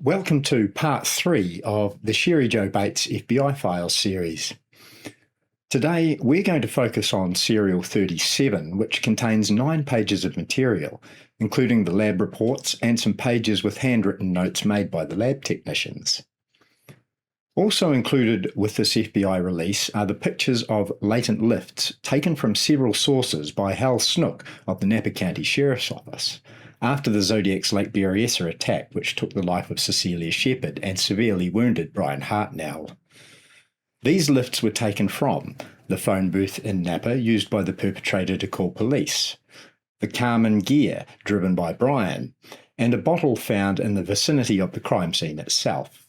Welcome to part 3 of the Cheri Jo Bates FBI Files series. Today we're going to focus on Serial 37, which contains 9 pages of material, including the lab reports and some pages with handwritten notes made by the lab technicians. Also included with this FBI release are the pictures of latent lifts taken from several sources by Hal Snook of the Napa County Sheriff's Office, after the Zodiac's Lake Berryessa attack, which took the life of Cecilia Shepherd and severely wounded Brian Hartnell. These lifts were taken from the phone booth in Napa used by the perpetrator to call police, the Carmen gear driven by Brian, and a bottle found in the vicinity of the crime scene itself.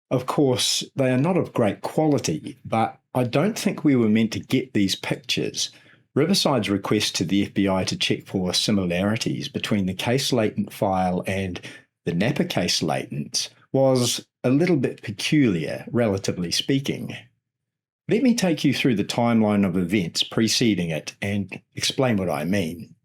Of course, they are not of great quality, but I don't think we were meant to get these pictures. Riverside's request to the FBI to check for similarities between the case latent file and the Napa case latent was a little bit peculiar, relatively speaking. Let me take you through the timeline of events preceding it and explain what I mean.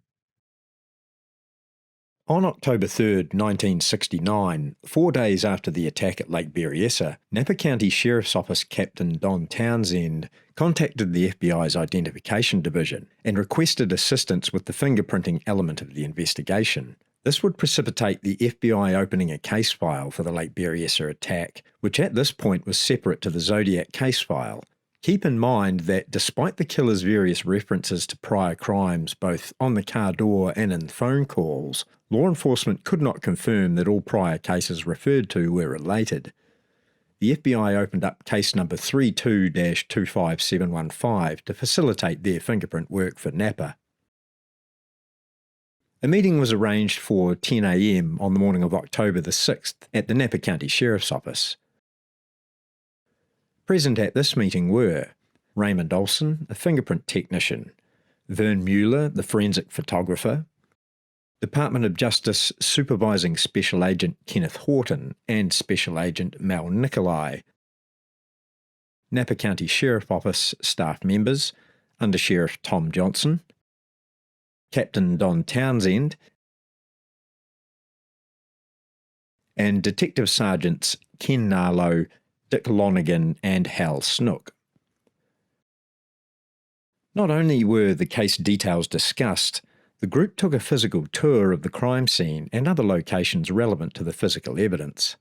On October 3, 1969, 4 days after the attack at Lake Berryessa, Napa County Sheriff's Office Captain Don Townsend contacted the FBI's Identification Division and requested assistance with the fingerprinting element of the investigation. This would precipitate the FBI opening a case file for the Lake Berryessa attack, which at this point was separate to the Zodiac case file. Keep in mind that despite the killer's various references to prior crimes both on the car door and in phone calls, law enforcement could not confirm that all prior cases referred to were related. The FBI opened up case number 32-25715 to facilitate their fingerprint work for Napa. A meeting was arranged for 10 a.m. on the morning of October the 6th at the Napa County Sheriff's Office. Present at this meeting were Raymond Olson, a fingerprint technician, Vern Mueller, the forensic photographer, Department of Justice Supervising Special Agent Kenneth Horton and Special Agent Mel Nicolai, Napa County Sheriff Office staff members, Under Sheriff Tom Johnson, Captain Don Townsend, and Detective Sergeants Ken Narlow, Dick Lonigan and Hal Snook. Not only were the case details discussed, the group took a physical tour of the crime scene and other locations relevant to the physical evidence.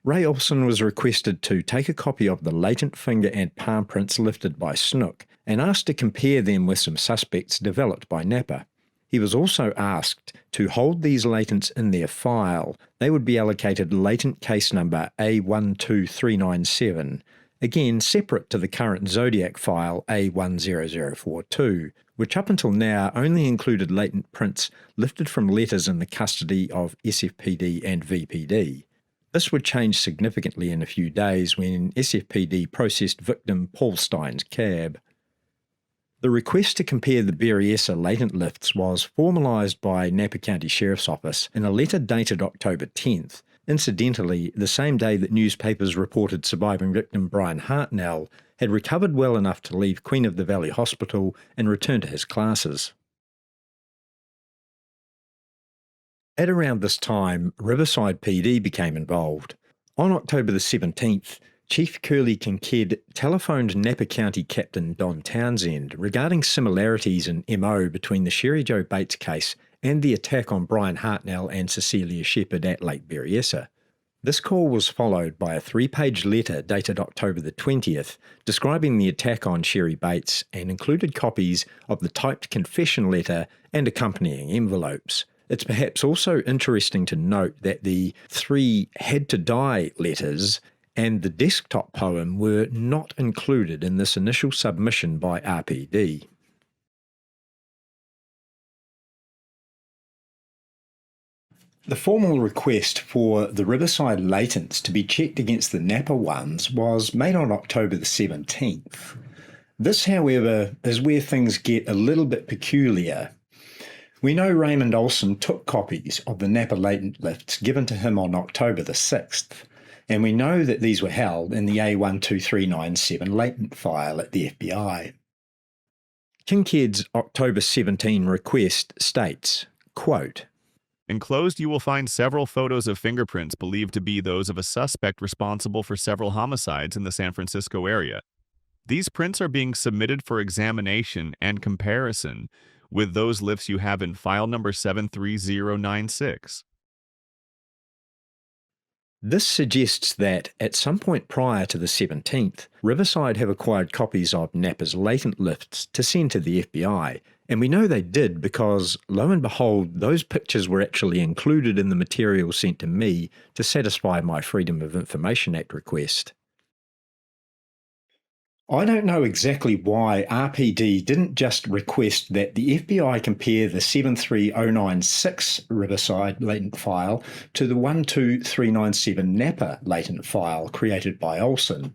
Ray Olson was requested to take a copy of the latent finger and palm prints lifted by Snook and asked to compare them with some suspects developed by Napa. He was also asked to hold these latents in their file. They would be allocated latent case number A12397, again separate to the current Zodiac file A10042, which up until now only included latent prints lifted from letters in the custody of SFPD and VPD. This would change significantly in a few days when SFPD processed victim Paul Stein's cab. The request to compare the Berryessa latent lifts was formalised by Napa County Sheriff's Office in a letter dated October 10th, incidentally the same day that newspapers reported surviving victim Brian Hartnell had recovered well enough to leave Queen of the Valley Hospital and return to his classes. At around this time, Riverside PD became involved. On October the 17th, Chief Curly Kincaid telephoned Napa County Captain Don Townsend regarding similarities in MO between the Cheri Jo Bates case and the attack on Brian Hartnell and Cecilia Shepherd at Lake Berryessa. This call was followed by a 3-page letter dated October the 20th describing the attack on Cheri Bates and included copies of the typed confession letter and accompanying envelopes. It's perhaps also interesting to note that the 3 had to die letters and the desktop poem were not included in this initial submission by RPD. The formal request for the Riverside latents to be checked against the Napa ones was made on October the 17th. This, however, is where things get a little bit peculiar. We know Raymond Olson took copies of the Napa latent lifts given to him on October the 6th, and we know that these were held in the A12397 latent file at the FBI. Kincaid's October 17 request states, quote, Enclosed, you will find several photos of fingerprints believed to be those of a suspect responsible for several homicides in the San Francisco area. These prints are being submitted for examination and comparison with those lifts you have in file number 73096. This suggests that, at some point prior to the 17th, Riverside have acquired copies of Napa's latent lifts to send to the FBI, and we know they did because, lo and behold, those pictures were actually included in the material sent to me to satisfy my Freedom of Information Act request. I don't know exactly why RPD didn't just request that the FBI compare the 73096 Riverside latent file to the 12397 Napa latent file created by Olson.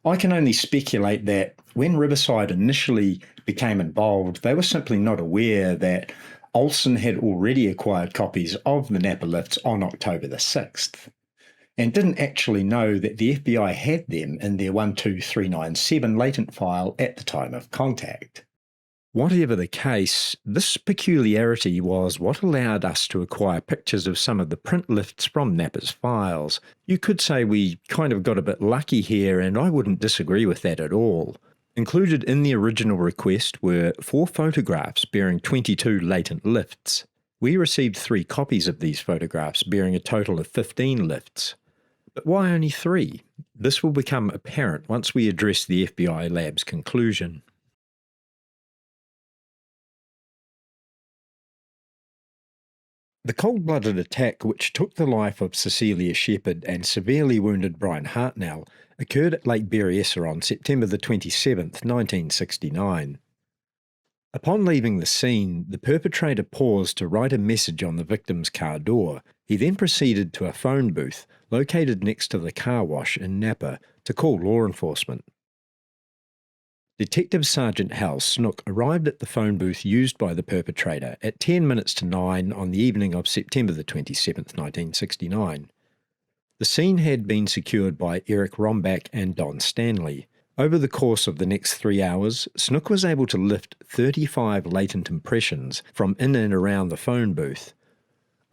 I can only speculate that when Riverside initially became involved, they were simply not aware that Olson had already acquired copies of the Napa lifts on October the 6th. And didn't actually know that the FBI had them in their 12397 latent file at the time of contact. Whatever the case, this peculiarity was what allowed us to acquire pictures of some of the print lifts from Napa's files. You could say we kind of got a bit lucky here, and I wouldn't disagree with that at all. Included in the original request were 4 photographs bearing 22 latent lifts. We received 3 copies of these photographs bearing a total of 15 lifts. But why only 3? This will become apparent once we address the FBI lab's conclusion. The cold-blooded attack which took the life of Cecilia Shepherd and severely wounded Brian Hartnell occurred at Lake Berryessa on September the 27th, 1969. Upon leaving the scene, the perpetrator paused to write a message on the victim's car door. He then proceeded to a phone booth located next to the car wash in Napa to call law enforcement. Detective Sergeant Hal Snook arrived at the phone booth used by the perpetrator at 10 minutes to 9 on the evening of September the 27th, 1969. The scene had been secured by Eric Rombach and Don Stanley. Over the course of the next 3 hours, Snook was able to lift 35 latent impressions from in and around the phone booth.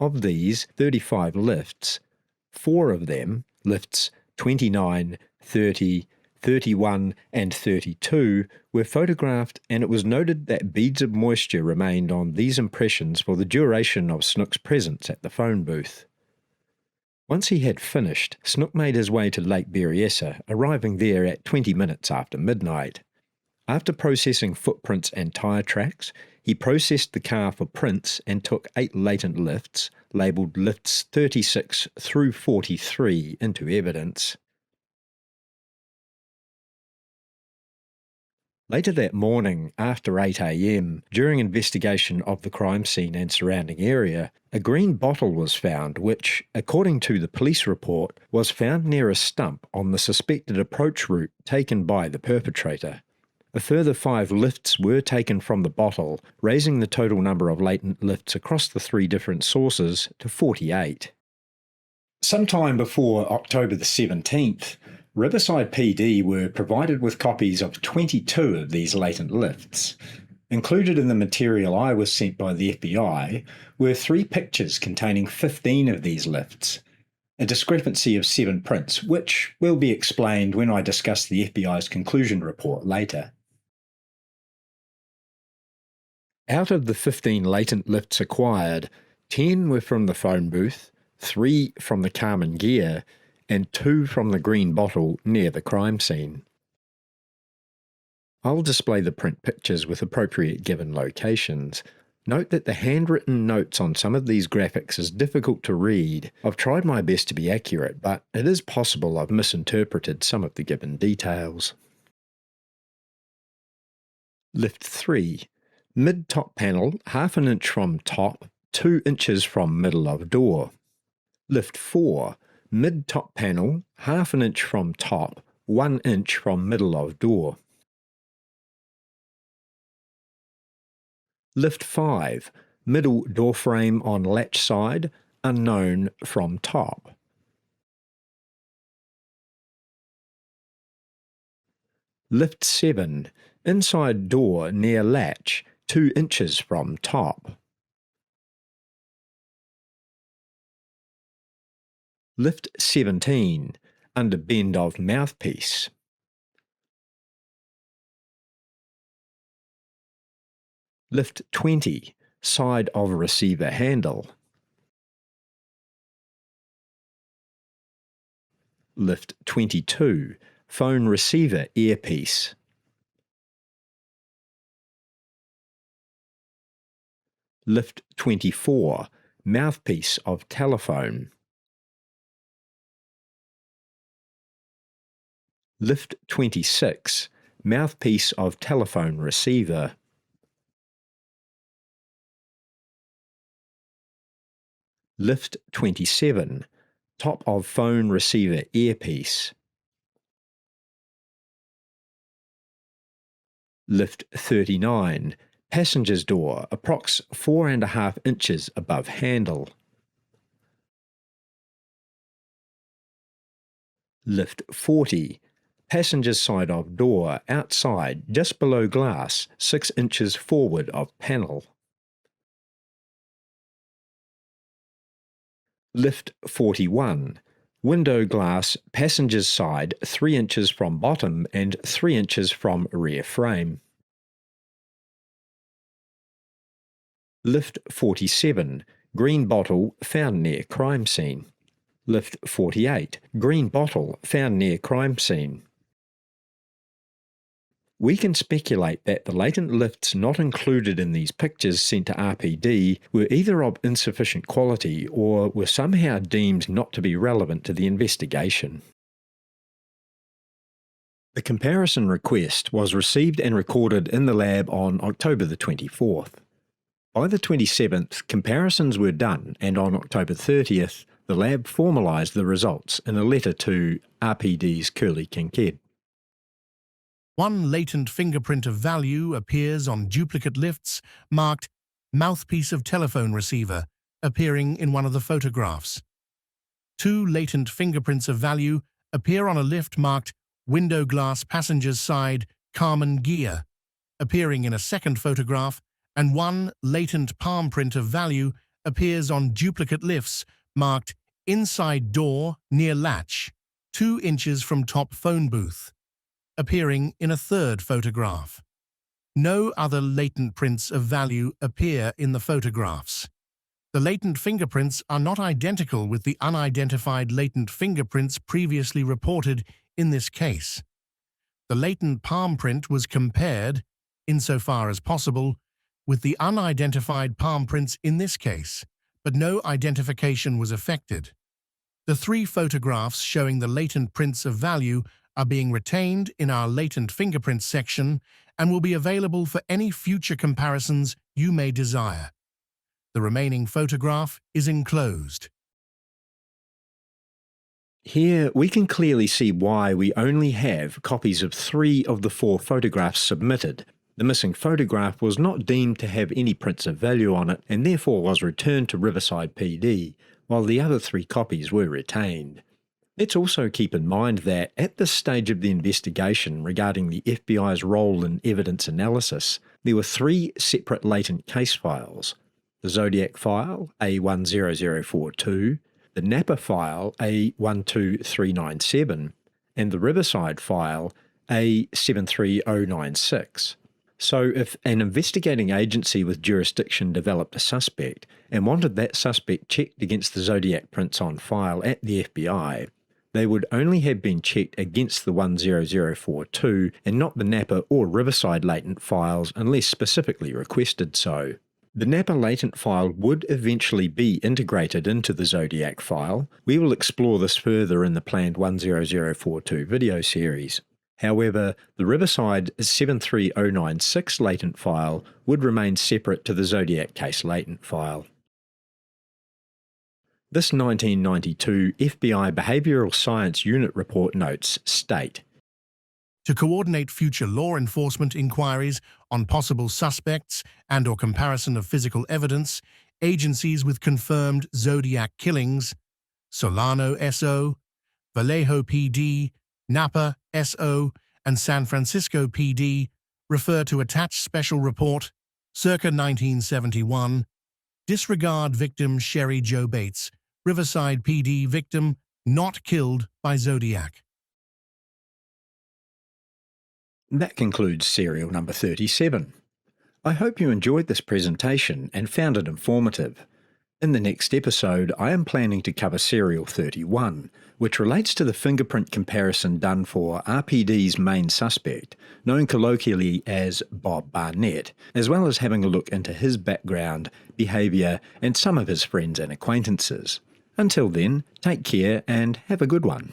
Of these 35 lifts, 4 of them, lifts 29, 30, 31 and 32, were photographed, and it was noted that beads of moisture remained on these impressions for the duration of Snook's presence at the phone booth. Once he had finished, Snook made his way to Lake Berryessa, arriving there at 20 minutes after midnight. After processing footprints and tyre tracks, he processed the car for prints and took 8 latent lifts, labelled lifts 36 through 43, into evidence. Later that morning, after 8 a.m., during investigation of the crime scene and surrounding area, a green bottle was found which, according to the police report, was found near a stump on the suspected approach route taken by the perpetrator. A further 5 lifts were taken from the bottle, raising the total number of latent lifts across the 3 different sources to 48. Sometime before October the 17th, Riverside PD were provided with copies of 22 of these latent lifts. Included in the material I was sent by the FBI were 3 pictures containing 15 of these lifts, a discrepancy of 7 prints, which will be explained when I discuss the FBI's conclusion report later. Out of the 15 latent lifts acquired, 10 were from the phone booth, 3 from the Carmen gear, and 2 from the green bottle near the crime scene. I'll display the print pictures with appropriate given locations. Note that the handwritten notes on some of these graphics is difficult to read. I've tried my best to be accurate, but it is possible I've misinterpreted some of the given details. Lift 3. Mid-top panel, half an inch from top, 2 inches from middle of door. Lift 4. Mid-top panel, half an inch from top, 1 inch from middle of door. Lift 5. Middle door frame on latch side, unknown from top. Lift 7. Inside door near latch, 2 inches from top. Lift 17, under bend of mouthpiece. Lift 20, side of receiver handle. Lift 22, phone receiver earpiece. Lift 24, mouthpiece of telephone. Lift 26, mouthpiece of telephone receiver. Lift 27, top of phone receiver earpiece. Lift 39, passenger's door, approx 4.5 inches above handle. Lift 40, passenger's side of door, outside, just below glass, 6 inches forward of panel. Lift 41, window glass, passenger's side, 3 inches from bottom and 3 inches from rear frame. Lift 47, green bottle found near crime scene. Lift 48, green bottle found near crime scene. We can speculate that the latent lifts not included in these pictures sent to RPD were either of insufficient quality or were somehow deemed not to be relevant to the investigation. The comparison request was received and recorded in the lab on October the 24th. By the 27th, comparisons were done, and on October 30th, the lab formalised the results in a letter to RPD's Curly Kincaid. One latent fingerprint of value appears on duplicate lifts marked mouthpiece of telephone receiver, appearing in one of the photographs. 2 latent fingerprints of value appear on a lift marked window glass passenger's side Carmen gear, appearing in a second photograph, and 1 latent palm print of value appears on duplicate lifts marked inside door near latch, 2 inches from top phone booth, appearing in a third photograph. No other latent prints of value appear in the photographs. The latent fingerprints are not identical with the unidentified latent fingerprints previously reported in this case. The latent palm print was compared, insofar as possible, with the unidentified palm prints in this case, but no identification was affected. The 3 photographs showing the latent prints of value are being retained in our latent fingerprints section and will be available for any future comparisons you may desire. The remaining photograph is enclosed. Here we can clearly see why we only have copies of 3 of the 4 photographs submitted. The missing photograph was not deemed to have any prints of value on it and therefore was returned to Riverside PD, while the other 3 copies were retained. Let's also keep in mind that at this stage of the investigation regarding the FBI's role in evidence analysis, there were 3 separate latent case files: the Zodiac file A10042, the Napa file A12397, and the Riverside file A73096. So if an investigating agency with jurisdiction developed a suspect and wanted that suspect checked against the Zodiac prints on file at the FBI, they would only have been checked against the 10042 and not the Napa or Riverside latent files unless specifically requested so. The Napa latent file would eventually be integrated into the Zodiac file. We will explore this further in the planned 10042 video series. However, the Riverside 73096 latent file would remain separate to the Zodiac case latent file. This 1992 FBI Behavioral Science Unit report notes state, To coordinate future law enforcement inquiries on possible suspects and/or comparison of physical evidence, agencies with confirmed Zodiac killings, Solano SO, Vallejo PD, Napa SO, and San Francisco PD Refer to attached special report, circa 1971. Disregard victim Cheri Jo Bates, Riverside PD victim, not killed by Zodiac. That concludes serial number 37. I hope you enjoyed this presentation and found it informative. In the next episode, I am planning to cover serial 31, which relates to the fingerprint comparison done for RPD's main suspect, known colloquially as Bob Barnett, as well as having a look into his background, behaviour, and some of his friends and acquaintances. Until then, take care and have a good one.